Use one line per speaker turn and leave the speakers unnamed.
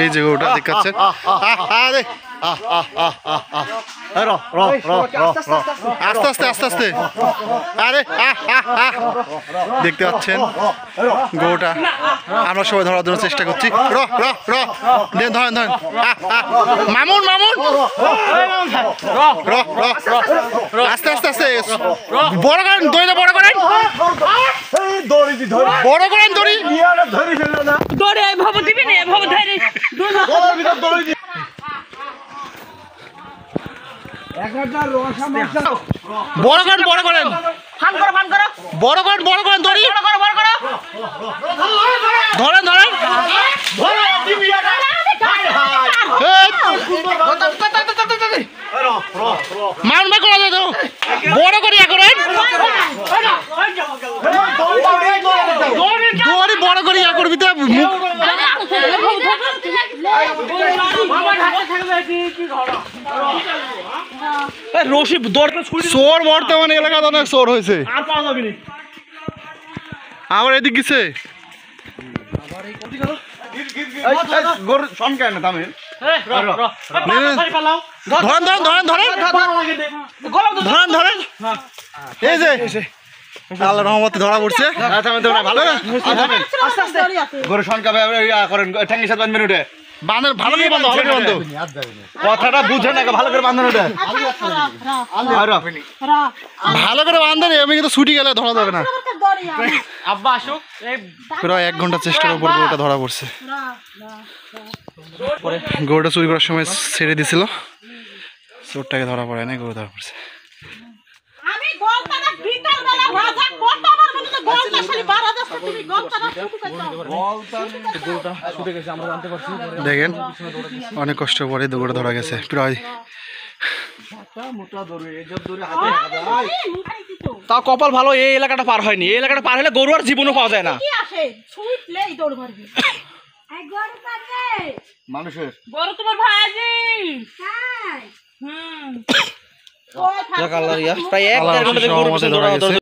এই যে গরুটা দেখাচ্ছেন আরে আস্তে আস্তে আস্তে আস্তে আরে দেখতে পাচ্ছেন গরুটা আমরা সবাই ধরার জন্য চেষ্টা করছি ধরেন ধরেন মামুন মামুন আস্তে আস্তে আস্তে বড় করেন দড়িটা বড় করেন বড় করেন দড়ি
দড়ি এভাবে দিবি না এভাবে ধরে
বড় করেন বড় করেন
ফান করো
বড় করেন দড়ি ধরেন ধরেন মান ভাই করা যায় তো বড় করে করেন দড়ি বড় করে করবি তো
রশি দড়টা
চোর বর্তমানে এলাকাতে অনেক চোর হয়েছে
আর পাওয়া যাবে না
আবার এদিক গেছে ধরেন ধরেন ধরেন ধরেন ধরেন ধরেন এই যে আল্লাহ রহমতে ধরা পড়ছে ভালো
গরু শনকা করেন ঠ্যাঙ্গি সাথে বাঁধবেন উঠে
বাঁধেন ভালো করে বাঁধো ভালো করে বাঁধো
কথাটা বুঝে না ভালো করে বাঁধবেন উঠে
ভালো করে বাঁধেন এমনি কিন্তু ছুটি গেলে ধরা যাবে না
আব্বা আসুক
প্রায় 1 ঘন্টা চেষ্টার উপর গরুটা ধরা পড়ছে গরুটা চুরি করার সময় ছেড়ে দিছিল চোরটাকে ধরা পড়ে না গরু ধরা পড়ছে দেখেন অনেক কষ্ট পরে দৌড়ে ধরা গেছে প্রায়
তা কপাল ভালো এই এলাকাটা পার হয়নি এই এলাকাটা পার হলে গরু আর জীবনও পাওয়া যায় না
মানুষের
গরু তোমার ভাইজি প্রায় 1-1.5 ঘন্টা
ধরা গেছে